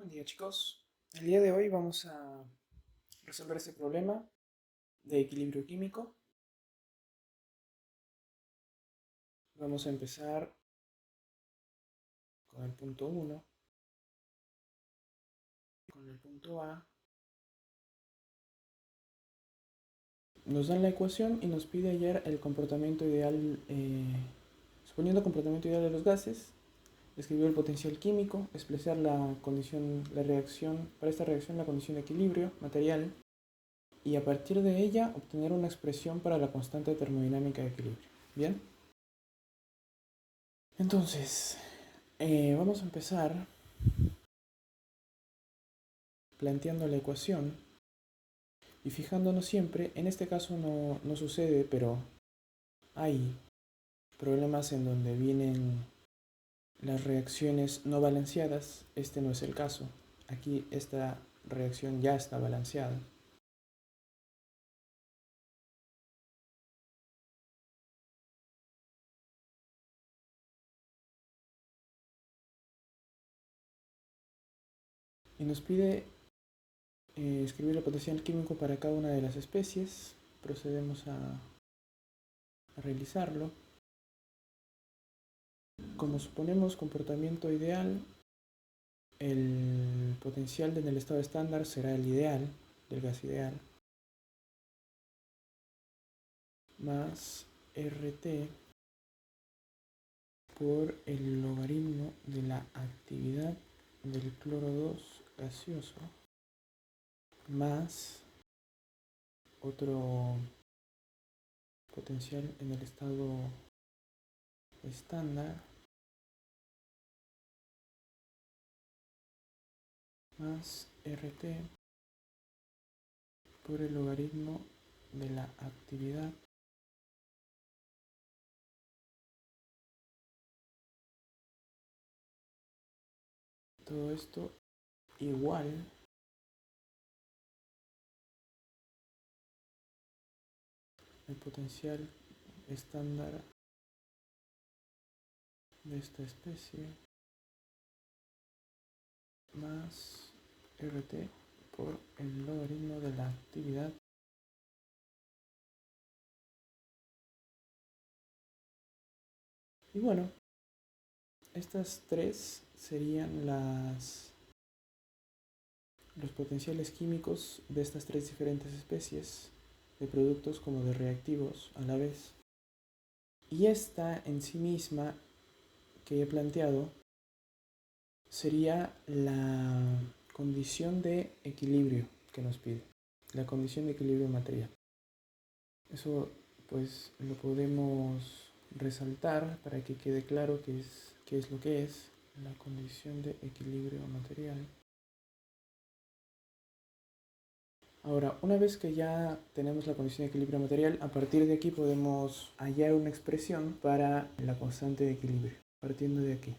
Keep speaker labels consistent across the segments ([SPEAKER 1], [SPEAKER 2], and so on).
[SPEAKER 1] Buen día chicos, el día de hoy vamos a resolver este problema de equilibrio químico. Vamos a empezar con el punto 1, con el punto A. Nos dan la ecuación y nos pide hallar el comportamiento ideal, suponiendo el comportamiento ideal de los gases, describir el potencial químico, expresar la condición, la reacción, para esta reacción la condición de equilibrio material, y a partir de ella obtener una expresión para la constante termodinámica de equilibrio. ¿Bien? Entonces, vamos a empezar planteando la ecuación y fijándonos siempre, en este caso no sucede, pero hay problemas en donde vienen las reacciones no balanceadas. Este no es el caso. Aquí esta reacción ya está balanceada. Y nos pide escribir el potencial químico para cada una de las especies. Procedemos a realizarlo. Como suponemos comportamiento ideal, el potencial en el estado estándar será el ideal, del gas ideal, más RT por el logaritmo de la actividad del cloro 2 gaseoso, más otro potencial en el estado estándar, más RT por el logaritmo de la actividad todo esto igual el potencial estándar de esta especie más RT por el logaritmo de la actividad y bueno, estas tres serían los potenciales químicos de estas tres diferentes especies de productos como de reactivos a la vez. Y esta en sí misma que he planteado sería la condición de equilibrio que nos pide, la condición de equilibrio material. Eso pues lo podemos resaltar para que quede claro qué es lo que es la condición de equilibrio material. Ahora, una vez que ya tenemos la condición de equilibrio material, a partir de aquí podemos hallar una expresión para la constante de equilibrio, partiendo de aquí.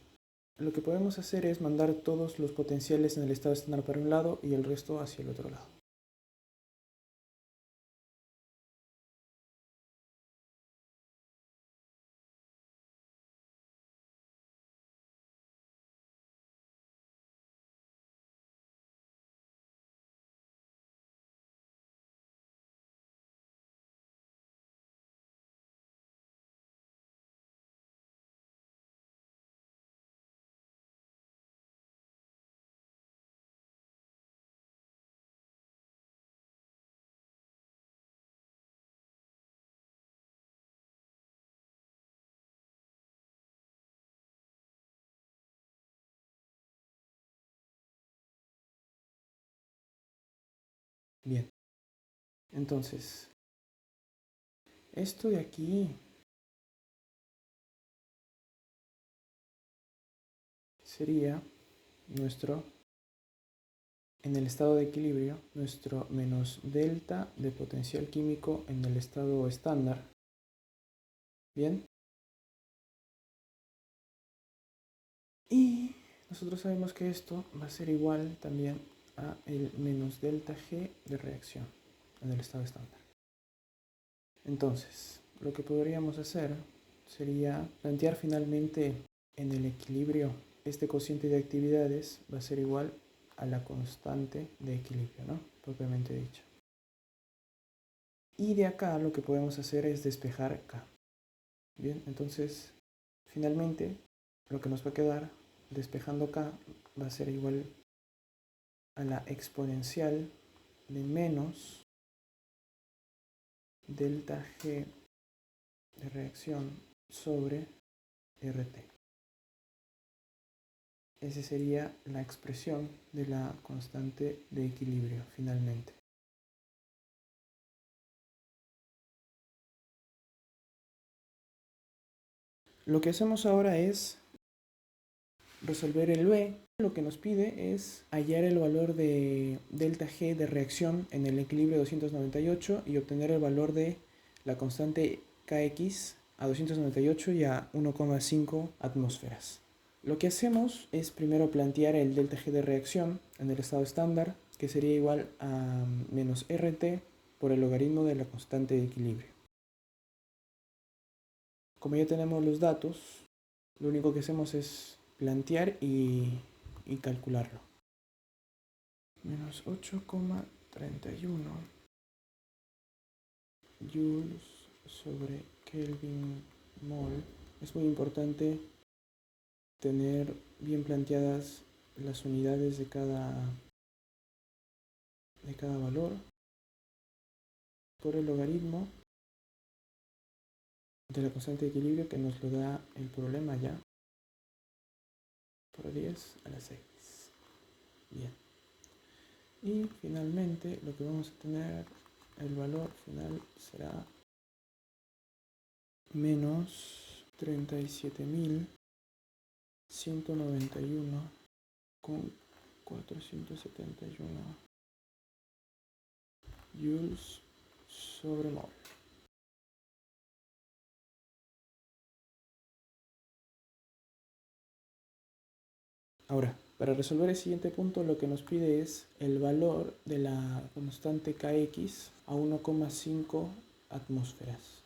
[SPEAKER 1] Lo que podemos hacer es mandar todos los potenciales en el estado estándar para un lado y el resto hacia el otro lado. Bien, entonces, esto de aquí sería nuestro, en el estado de equilibrio, nuestro menos delta de potencial químico en el estado estándar. Bien. Y nosotros sabemos que esto va a ser igual también a el menos delta G de reacción en el estado estándar. Entonces, lo que podríamos hacer sería plantear finalmente en el equilibrio este cociente de actividades va a ser igual a la constante de equilibrio, ¿no? Propiamente dicho. Y de acá lo que podemos hacer es despejar K. Bien, entonces finalmente lo que nos va a quedar despejando K va a ser igual a la exponencial de menos delta G de reacción sobre RT. Esa sería la expresión de la constante de equilibrio finalmente. Lo que hacemos ahora es resolver el B. Lo que nos pide es hallar el valor de delta G de reacción en el equilibrio 298 y obtener el valor de la constante Kx a 298 y a 1,5 atmósferas. Lo que hacemos es primero plantear el delta G de reacción en el estado estándar, que sería igual a menos RT por el logaritmo de la constante de equilibrio. Como ya tenemos los datos, lo único que hacemos es plantear y calcularlo. Menos 8,31 joules sobre Kelvin mol. Es muy importante tener bien planteadas las unidades de cada valor por el logaritmo de la constante de equilibrio que nos lo da el problema ya por 10 a la 6. Bien. Y finalmente lo que vamos a tener, el valor final será menos 37.191 con 471 joules sobre mol. Ahora, para resolver el siguiente punto, lo que nos pide es el valor de la constante Kx a 1,5 atmósferas.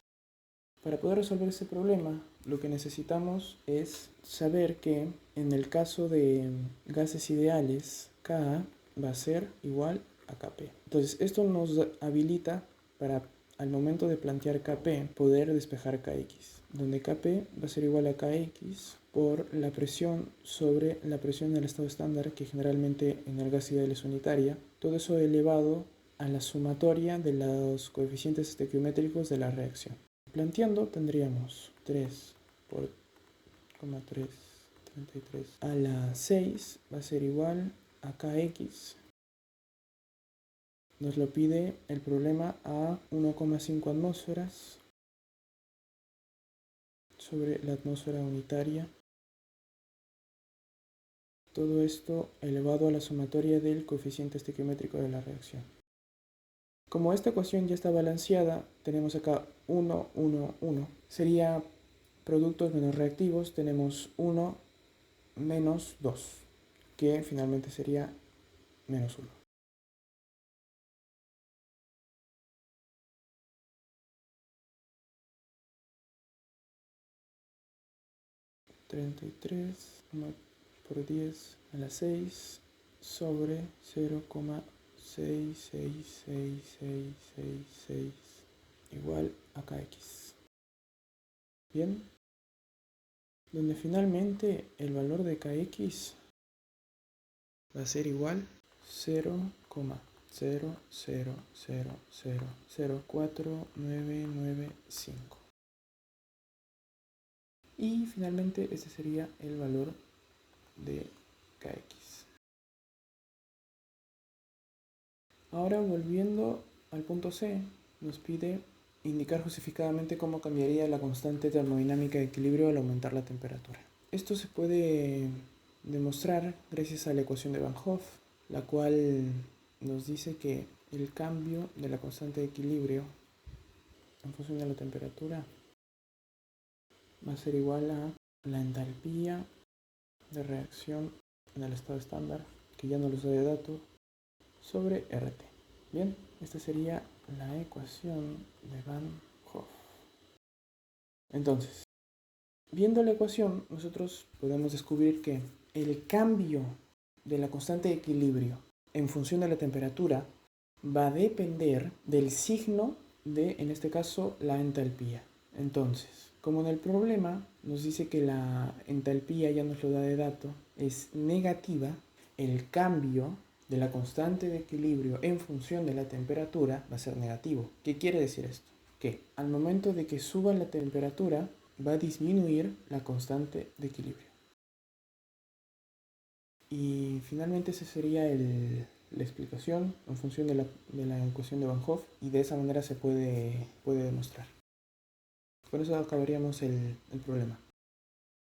[SPEAKER 1] Para poder resolver este problema, lo que necesitamos es saber que en el caso de gases ideales, Ka va a ser igual a Kp. Entonces, esto nos habilita para, al momento de plantear Kp, poder despejar Kx, donde Kp va a ser igual a Kx por la presión sobre la presión del estado estándar, que generalmente en el gas ideal es unitaria, todo eso elevado a la sumatoria de los coeficientes estequiométricos de la reacción. Planteando tendríamos 3 por 33 a la 6 va a ser igual a Kx. Nos lo pide el problema a 1,5 atmósferas sobre la atmósfera unitaria. Todo esto elevado a la sumatoria del coeficiente estequiométrico de la reacción. Como esta ecuación ya está balanceada, tenemos acá 1, 1, 1. Sería productos menos reactivos, tenemos 1 menos 2, que finalmente sería menos 1. Treinta y tres por 10 a la 6 sobre 0,66666 igual a Kx. Bien, donde finalmente el valor de Kx va a ser igual 0,000004995. Y finalmente este sería el valor de Kx. Ahora volviendo al punto C, nos pide indicar justificadamente cómo cambiaría la constante termodinámica de equilibrio al aumentar la temperatura. Esto se puede demostrar gracias a la ecuación de Van Hoff, la cual nos dice que el cambio de la constante de equilibrio en función de la temperatura va a ser igual a la entalpía de reacción en el estado estándar, que ya no les doy de dato, sobre RT. Bien, esta sería la ecuación de Van Hoff. Entonces, viendo la ecuación, nosotros podemos descubrir que el cambio de la constante de equilibrio en función de la temperatura va a depender del signo de, en este caso, la entalpía. Entonces, como en el problema nos dice que la entalpía, ya nos lo da de dato, es negativa, el cambio de la constante de equilibrio en función de la temperatura va a ser negativo. ¿Qué quiere decir esto? Que al momento de que suba la temperatura va a disminuir la constante de equilibrio. Y finalmente esa sería la explicación en función de la ecuación de Van Hoff, y de esa manera se puede demostrar. Con eso acabaríamos el problema.